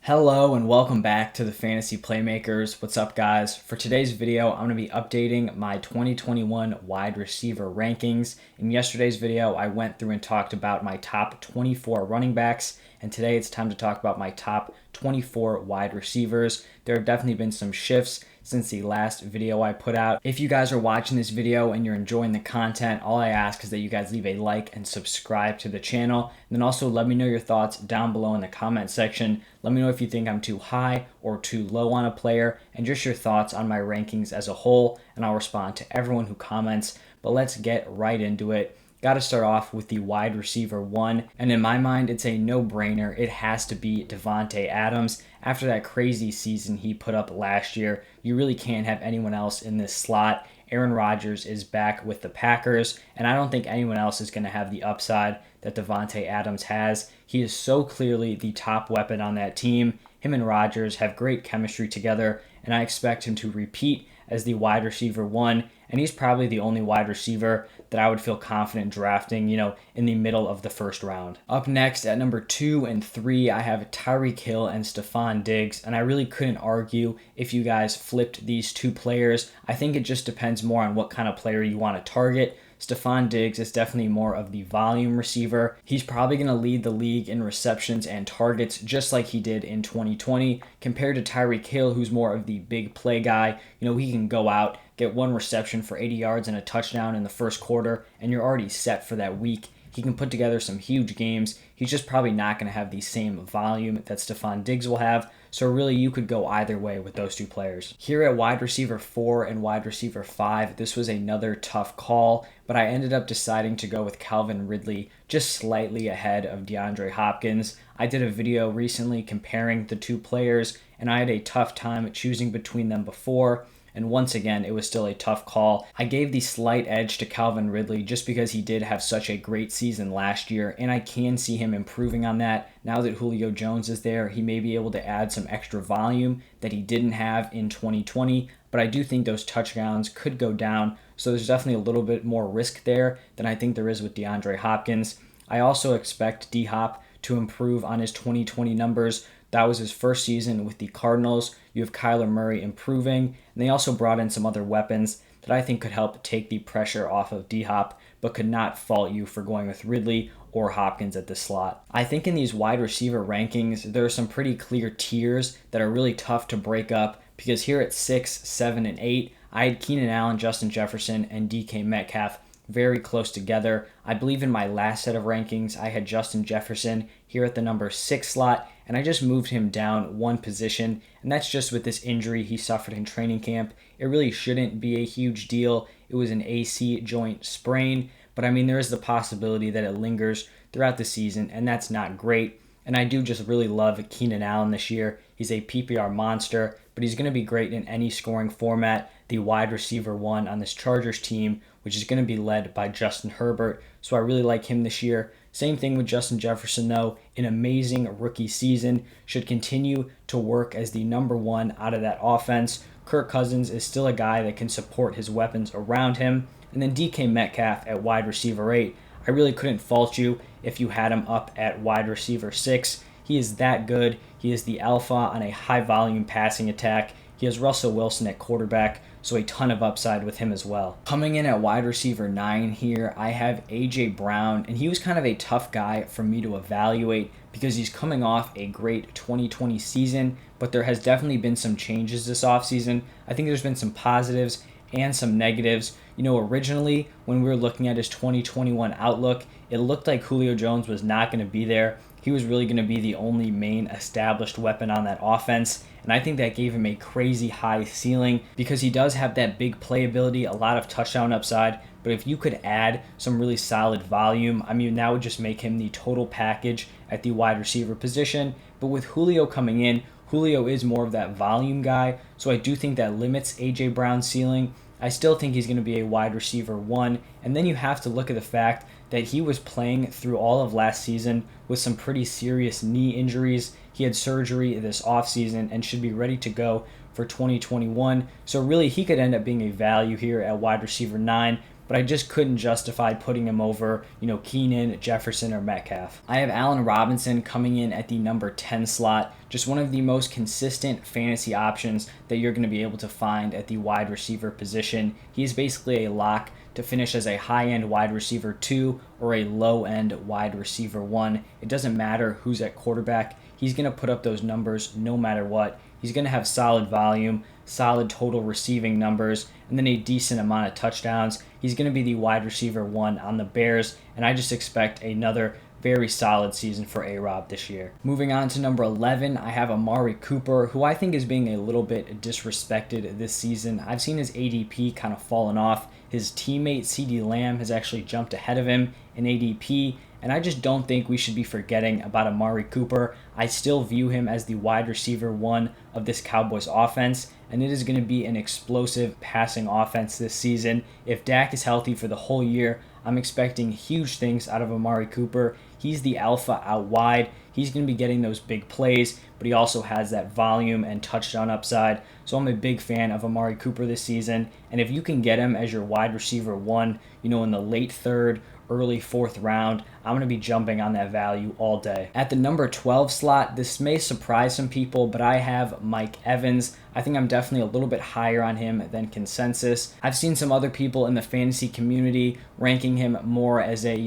Hello and welcome back to the Fantasy Playmakers. What's up, guys? For today's video, I'm going to be updating my 2021 wide receiver rankings. In yesterday's video, I went through and talked about my top 24 running backs, and today it's time to talk about my top 24 wide receivers. There have definitely been some shifts since the last video I put out. If you guys are watching this video and you're enjoying the content, all I ask is that you guys leave a like and subscribe to the channel. And then also let me know your thoughts down below in the comment section. Let me know if you think I'm too high or too low on a player, and just your thoughts on my rankings as a whole, and I'll respond to everyone who comments. But let's get right into it. Got to start off with the wide receiver one, and in my mind, it's a no-brainer. It has to be Davante Adams. After that crazy season he put up last year, you really can't have anyone else in this slot. Aaron Rodgers is back with the Packers, and I don't think anyone else is going to have the upside that Davante Adams has. He is so clearly the top weapon on that team. Him and Rodgers have great chemistry together, and I expect him to repeat as the wide receiver one, and he's probably the only wide receiver that I would feel confident drafting, in the middle of the first round. Up next at number 2 and 3, I have Tyreek Hill and Stephon Diggs, and I really couldn't argue if you guys flipped these two players. I think it just depends more on what kind of player you want to target. Stephon Diggs is definitely more of the volume receiver. He's probably going to lead the league in receptions and targets just like he did in 2020, compared to Tyreek Hill, who's more of the big play guy. He can go out, get one reception for 80 yards and a touchdown in the first quarter, and you're already set for that week. He can put together some huge games. He's just probably not going to have the same volume that Stephon Diggs will have. So really, you could go either way with those two players. Here at wide receiver 4 and wide receiver 5, this was another tough call, but I ended up deciding to go with Calvin Ridley, just slightly ahead of DeAndre Hopkins. I did a video recently comparing the two players, and I had a tough time choosing between them before. And once again, it was still a tough call. I gave the slight edge to Calvin Ridley just because he did have such a great season last year, and I can see him improving on that. Now that Julio Jones is there, he may be able to add some extra volume that he didn't have in 2020, but I do think those touchdowns could go down, so there's definitely a little bit more risk there than I think there is with DeAndre Hopkins. I also expect D-Hop to improve on his 2020 numbers. That was his first season with the Cardinals. You have Kyler Murray improving, and they also brought in some other weapons that I think could help take the pressure off of D-Hop, but could not fault you for going with Ridley or Hopkins at the slot. I think in these wide receiver rankings, there are some pretty clear tiers that are really tough to break up, because here at 6, 7, and 8, I had Keenan Allen, Justin Jefferson, and DK Metcalf very close together. I believe in my last set of rankings, I had Justin Jefferson here at the number 6 slot, and I just moved him down one position, and that's just with this injury he suffered in training camp. It really shouldn't be a huge deal. It was an AC joint sprain, but there is the possibility that it lingers throughout the season, and that's not great. And I do just really love Keenan Allen this year. He's a PPR monster, but he's going to be great in any scoring format. The wide receiver one on this Chargers team, which is going to be led by Justin Herbert. So I really like him this year. Same thing with Justin Jefferson, though. An amazing rookie season. Should continue to work as the number 1 out of that offense. Kirk Cousins is still a guy that can support his weapons around him. And then DK Metcalf at wide receiver 8. I really couldn't fault you if you had him up at wide receiver 6. He is that good. He is the alpha on a high volume passing attack. He has Russell Wilson at quarterback, so a ton of upside with him as well. Coming in at wide receiver 9 here, I have A.J. Brown, and he was kind of a tough guy for me to evaluate because he's coming off a great 2020 season, but there has definitely been some changes this offseason. I think there's been some positives and some negatives. Originally, when we were looking at his 2021 outlook, it looked like Julio Jones was not going to be there. He was really going to be the only main established weapon on that offense, and I think that gave him a crazy high ceiling because he does have that big playability, a lot of touchdown upside, but if you could add some really solid volume, that would just make him the total package at the wide receiver position. But with Julio coming in, Julio is more of that volume guy, so I do think that limits A.J. Brown's ceiling. I still think he's going to be a wide receiver 1, and then you have to look at the fact that he was playing through all of last season with some pretty serious knee injuries. He had surgery this offseason and should be ready to go for 2021. So really, he could end up being a value here at wide receiver 9. but I just couldn't justify putting him over, Keenan, Jefferson, or Metcalf. I have Allen Robinson coming in at the number 10 slot, just one of the most consistent fantasy options that you're going to be able to find at the wide receiver position. He's basically a lock to finish as a high-end wide receiver 2 or a low-end wide receiver 1. It doesn't matter who's at quarterback. He's going to put up those numbers no matter what. He's going to have solid volume, solid total receiving numbers, and then a decent amount of touchdowns. He's going to be the wide receiver 1 on the Bears, and I just expect another very solid season for A-Rob this year. Moving on to number 11, I have Amari Cooper, who I think is being a little bit disrespected this season. I've seen his ADP kind of fallen off. His teammate CeeDee Lamb has actually jumped ahead of him in ADP, and I just don't think we should be forgetting about Amari Cooper. I still view him as the wide receiver 1 of this Cowboys offense, and it is going to be an explosive passing offense this season. If Dak is healthy for the whole year, I'm expecting huge things out of Amari Cooper. He's the alpha out wide. He's going to be getting those big plays, but he also has that volume and touchdown upside. So I'm a big fan of Amari Cooper this season. And if you can get him as your wide receiver 1, in the late 3rd, early 4th round, I'm going to be jumping on that value all day. At the number 12 slot, this may surprise some people, but I have Mike Evans. I think I'm definitely a little bit higher on him than consensus. I've seen some other people in the fantasy community ranking him more as a,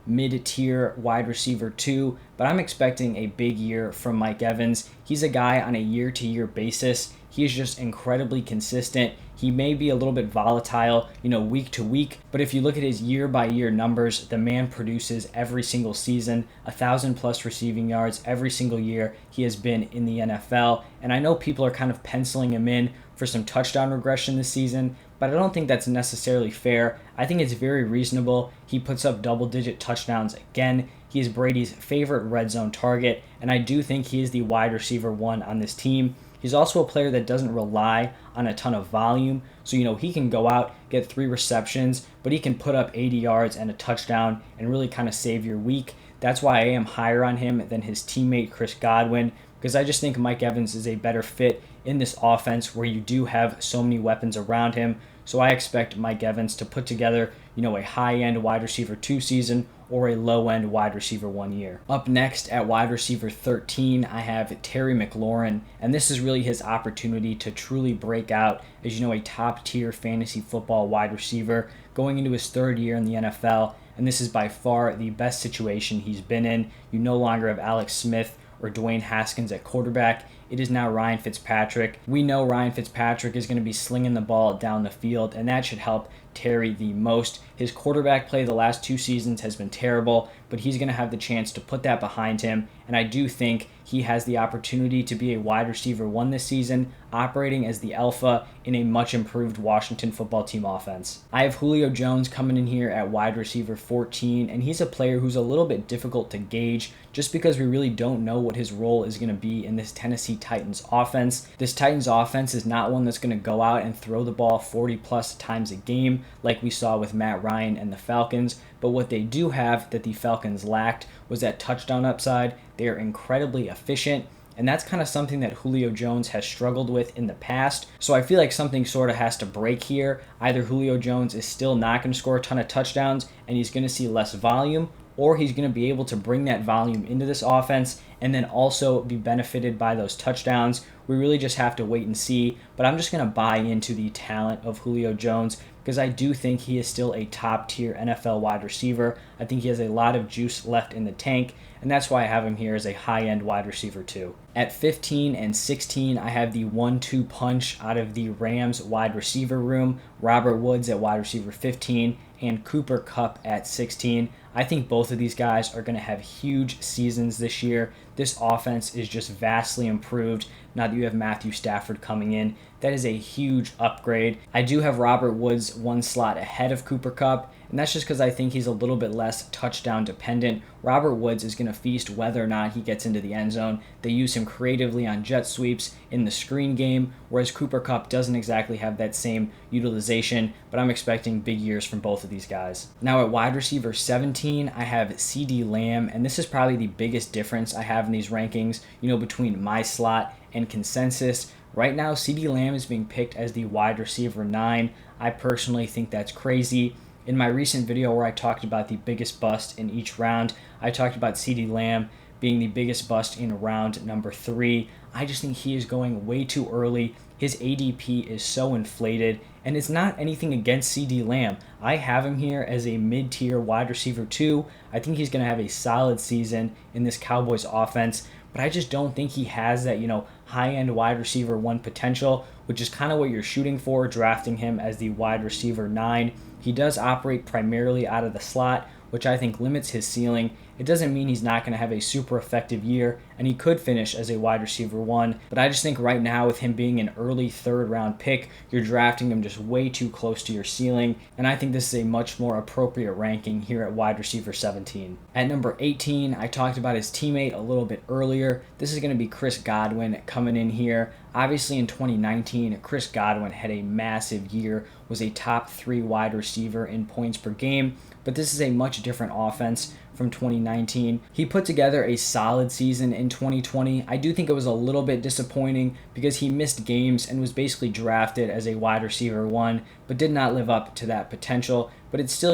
mid-tier wide receiver 2, but I'm expecting a big year from Mike Evans. He's a guy on a year-to-year basis. He is just incredibly consistent. He may be a little bit volatile, week to week, but if you look at his year-by-year numbers, the man produces every single season, 1,000+ receiving yards every single year he has been in the NFL. And I know people are kind of penciling him in for some touchdown regression this season, but I don't think that's necessarily fair. I think it's very reasonable. He puts up double-digit touchdowns again. He is Brady's favorite red zone target, and I do think he is the wide receiver 1 on this team. He's also a player that doesn't rely on a ton of volume. So, he can go out, get 3 receptions, but he can put up 80 yards and a touchdown and really kind of save your week. That's why I am higher on him than his teammate Chris Godwin, because I just think Mike Evans is a better fit in this offense where you do have so many weapons around him. So I expect Mike Evans to put together, a high-end wide receiver 2 season or a low-end wide receiver 1 year. Up next at wide receiver 13, I have Terry McLaurin, and this is really his opportunity to truly break out as, a top-tier fantasy football wide receiver going into his 3rd year in the NFL, and this is by far the best situation he's been in. You no longer have Alex Smith or Dwayne Haskins at quarterback. It is now Ryan Fitzpatrick. We know Ryan Fitzpatrick is going to be slinging the ball down the field, and that should help Terry the most. His quarterback play the last 2 seasons has been terrible, but he's going to have the chance to put that behind him, and I do think he has the opportunity to be a wide receiver 1 this season, operating as the alpha in a much improved Washington football team offense. I have Julio Jones coming in here at wide receiver 14, and he's a player who's a little bit difficult to gauge just because we really don't know what his role is going to be in this Tennessee Titans offense. This Titans offense is not one that's going to go out and throw the ball 40+ times a game like we saw with Matt Ryan and the Falcons, but what they do have that the Falcons lacked was that touchdown upside. They are incredibly efficient, and that's kind of something that Julio Jones has struggled with in the past. So I feel like something sort of has to break here. Either Julio Jones is still not going to score a ton of touchdowns and he's going to see less volume, or he's going to be able to bring that volume into this offense and then also be benefited by those touchdowns. We really just have to wait and see, but I'm just going to buy into the talent of Julio Jones because I do think he is still a top-tier NFL wide receiver. I think he has a lot of juice left in the tank, and that's why I have him here as a high-end wide receiver 2. At 15 and 16, I have the 1-2 punch out of the Rams wide receiver room, Robert Woods at wide receiver 15 and Cooper Kupp at 16. I think both of these guys are going to have huge seasons this year. This offense is just vastly improved now that you have Matthew Stafford coming in. That is a huge upgrade. I do have Robert Woods 1 slot ahead of Cooper Kupp, and that's just because I think he's a little bit less touchdown dependent. Robert Woods is going to feast whether or not he gets into the end zone. They use him creatively on jet sweeps in the screen game, whereas Cooper Kupp doesn't exactly have that same utilization, but I'm expecting big years from both of these guys. Now at wide receiver 17, I have CeeDee Lamb, and this is probably the biggest difference I have in these rankings, between my slot and consensus. Right now, CeeDee Lamb is being picked as the wide receiver 9. I personally think that's crazy. In my recent video where I talked about the biggest bust in each round, I talked about CeeDee Lamb being the biggest bust in round number 3. I just think he is going way too early. His ADP is so inflated, and it's not anything against CeeDee Lamb. I have him here as a mid-tier wide receiver 2. I think he's going to have a solid season in this Cowboys offense, but I just don't think he has that, high-end wide receiver 1 potential, which is kind of what you're shooting for, drafting him as the wide receiver 9. He does operate primarily out of the slot, which I think limits his ceiling. It doesn't mean he's not going to have a super effective year, and he could finish as a wide receiver 1, but I just think right now with him being an early 3rd round pick, you're drafting him just way too close to your ceiling, and I think this is a much more appropriate ranking here at wide receiver 17. At number 18, I talked about his teammate a little bit earlier. This is going to be Chris Godwin coming in here. Obviously in 2019, Chris Godwin had a massive year, was a top 3 wide receiver in points per game, but this is a much different offense from 2019. He put together a solid season in 2020. I do think it was a little bit disappointing because he missed games and was basically drafted as a wide receiver 1, but did not live up to that potential. But it still,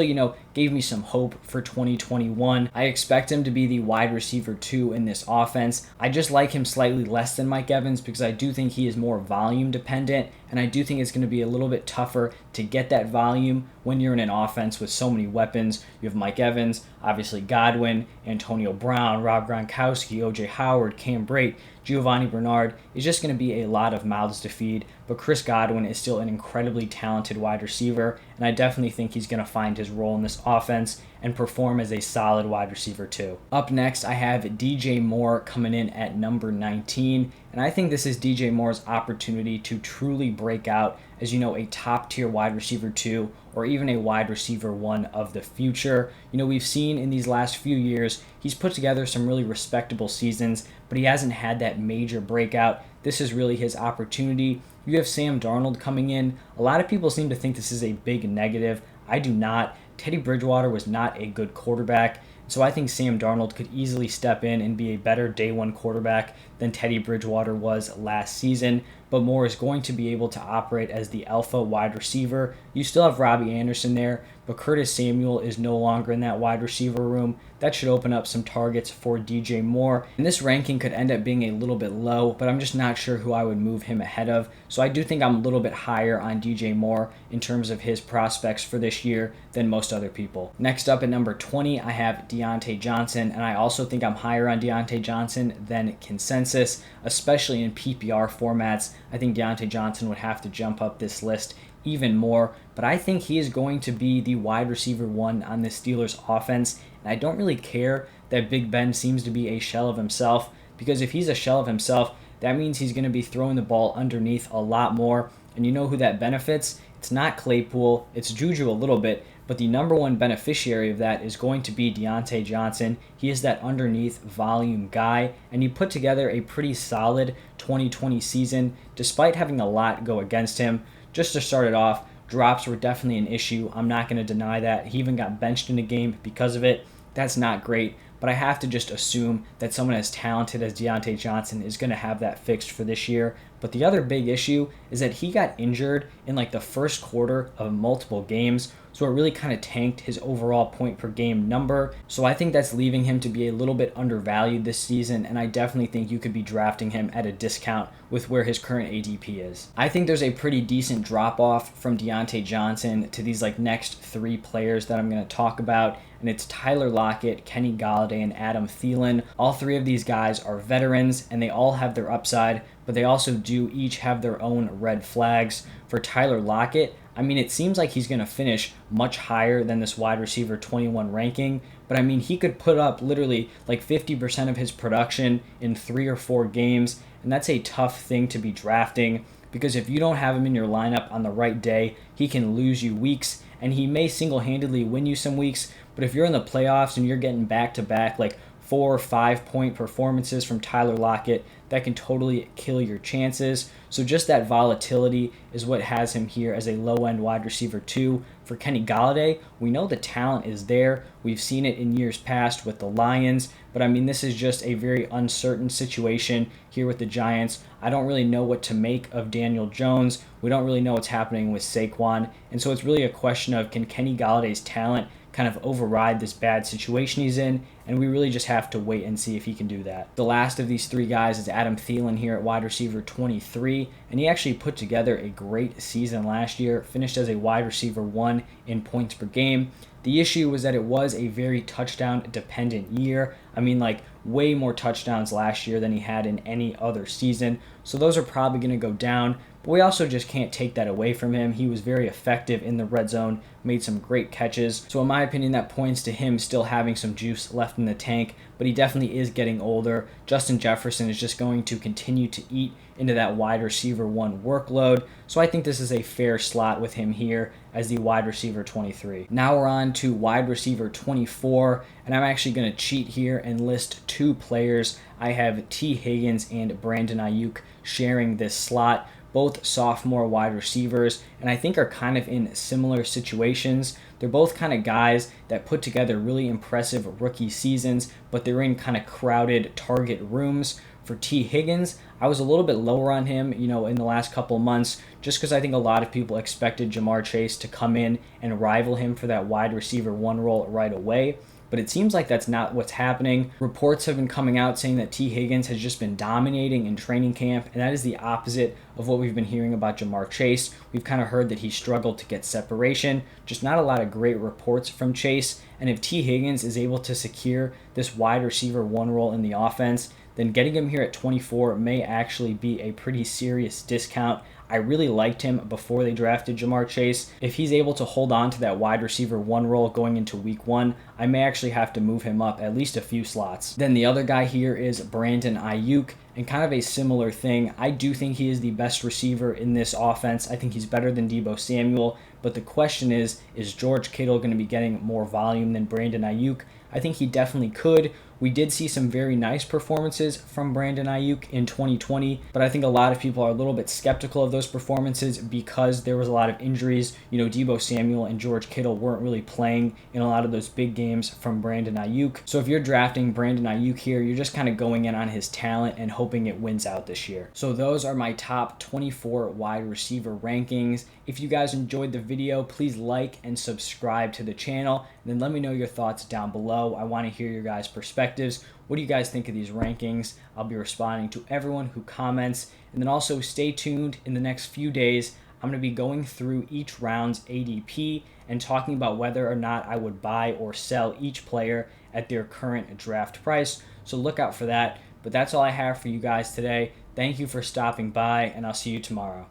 gave me some hope for 2021. I expect him to be the wide receiver 2 in this offense. I just like him slightly less than Mike Evans because I do think he is more volume dependent, and I do think it's going to be a little bit tougher to get that volume when you're in an offense with so many weapons. You have Mike Evans, obviously Godwin, Antonio Brown, Rob Gronkowski, O.J. Howard, Cam Brate, Giovanni Bernard. Is just going to be a lot of mouths to feed, but Chris Godwin is still an incredibly talented wide receiver, and I definitely think he's going to find his role in this offense and perform as a solid wide receiver too. Up next, I have DJ Moore coming in at number 19, and I think this is DJ Moore's opportunity to truly break out as, a top tier wide receiver 2 or even a wide receiver 1 of the future. We've seen in these last few years, he's put together some really respectable seasons, but he hasn't had that major breakout. This is really his opportunity. You have Sam Darnold coming in. A lot of people seem to think this is a big negative. I do not. Teddy Bridgewater was not a good quarterback, so I think Sam Darnold could easily step in and be a better day 1 quarterback than Teddy Bridgewater was last season, but Moore is going to be able to operate as the alpha wide receiver. You still have Robbie Anderson there, but Curtis Samuel is no longer in that wide receiver room. That should open up some targets for DJ Moore. And this ranking could end up being a little bit low, but I'm just not sure who I would move him ahead of. So I do think I'm a little bit higher on DJ Moore in terms of his prospects for this year than most other people. Next up at number 20, I have Deontay Johnson, and I also think I'm higher on Deontay Johnson than consensus, especially in PPR formats. I think Deontay Johnson would have to jump up this list even more, but I think he is going to be the wide receiver 1 on the Steelers offense, and I don't really care that Big Ben seems to be a shell of himself, because if he's a shell of himself, that means he's going to be throwing the ball underneath a lot more, and you know who that benefits? It's not Claypool, it's Juju a little bit, but the number 1 beneficiary of that is going to be Deontay Johnson. He is that underneath volume guy, and he put together a pretty solid 2020 season despite having a lot go against him. Just to start it off, drops were definitely an issue. I'm not going to deny that. He even got benched in a game because of it. That's not great, but I have to just assume that someone as talented as Deontay Johnson is going to have that fixed for this year. But the other big issue is that he got injured in the first quarter of multiple games, so it really kind of tanked his overall point per game number. So I think that's leaving him to be a little bit undervalued this season, and I definitely think you could be drafting him at a discount with where his current ADP is. I think there's a pretty decent drop-off from Deontay Johnson to these next 3 players that I'm going to talk about, and it's Tyler Lockett, Kenny Golladay, and Adam Thielen. All 3 of these guys are veterans, and they all have their upside, but they also do each have their own red flags. For Tyler Lockett, it seems like he's going to finish much higher than this wide receiver 21 ranking, but he could put up literally 50% of his production in 3 or 4 games, and that's a tough thing to be drafting, because if you don't have him in your lineup on the right day, he can lose you weeks, and he may single-handedly win you some weeks, but if you're in the playoffs and you're getting back-to-back 4 or 5 point performances from Tyler Lockett, that can totally kill your chances. So just that volatility is what has him here as a low-end wide receiver 2. For Kenny Golladay, we know the talent is there. We've seen it in years past with the Lions, but I mean, this is just a very uncertain situation here with the Giants. I don't really know what to make of Daniel Jones. We don't really know what's happening with Saquon, and so it's really a question of, can Kenny Galladay's talent kind of override this bad situation he's in, and we really just have to wait and see if he can do that. The last of these three guys is Adam Thielen here at wide receiver 23, and he actually put together a great season last year, finished as a wide receiver 1 in points per game. The issue was that it was a very touchdown-dependent year. I mean, like, way more touchdowns last year than he had in any other season, so those are probably going to go down. But we also just can't take that away from him. He was very effective in the red zone, made some great catches. So in my opinion, that points to him still having some juice left in the tank, but he definitely is getting older. Justin Jefferson is just going to continue to eat into that wide receiver 1 workload. So I think this is a fair slot with him here as the wide receiver 23. Now we're on to wide receiver 24, and I'm actually going to cheat here and list 2 players. I have T. Higgins and Brandon Ayuk sharing this slot. Both sophomore wide receivers, and I think are kind of in similar situations. They're both kind of guys that put together really impressive rookie seasons, but they're in kind of crowded target rooms. For T. Higgins, I was a little bit lower on him, in the last couple months, just because I think a lot of people expected Jamar Chase to come in and rival him for that wide receiver 1 role right away. But it seems like that's not what's happening. Reports have been coming out saying that T. Higgins has just been dominating in training camp, and that is the opposite of what we've been hearing about Jamar Chase. We've kind of heard that he struggled to get separation, just not a lot of great reports from Chase. And if T. Higgins is able to secure this wide receiver 1 role in the offense, then getting him here at 24 may actually be a pretty serious discount. I really liked him before they drafted Jamar Chase. If he's able to hold on to that wide receiver 1 role going into week 1, I may actually have to move him up at least a few slots. Then the other guy here is Brandon Ayuk, and kind of a similar thing. I do think he is the best receiver in this offense. I think he's better than Deebo Samuel, but the question is George Kittle going to be getting more volume than Brandon Ayuk? I think he definitely could. We did see some very nice performances from Brandon Ayuk in 2020, but I think a lot of people are a little bit skeptical of those performances because there was a lot of injuries. Deebo Samuel and George Kittle weren't really playing in a lot of those big games from Brandon Ayuk. So if you're drafting Brandon Ayuk here, you're just kind of going in on his talent and hoping it wins out this year. So those are my top 24 wide receiver rankings. If you guys enjoyed the video, please like and subscribe to the channel, and then let me know your thoughts down below. I want to hear your guys' perspectives. What do you guys think of these rankings? I'll be responding to everyone who comments. And then also stay tuned in the next few days. I'm going to be going through each round's ADP and talking about whether or not I would buy or sell each player at their current draft price. So look out for that. But that's all I have for you guys today. Thank you for stopping by, and I'll see you tomorrow.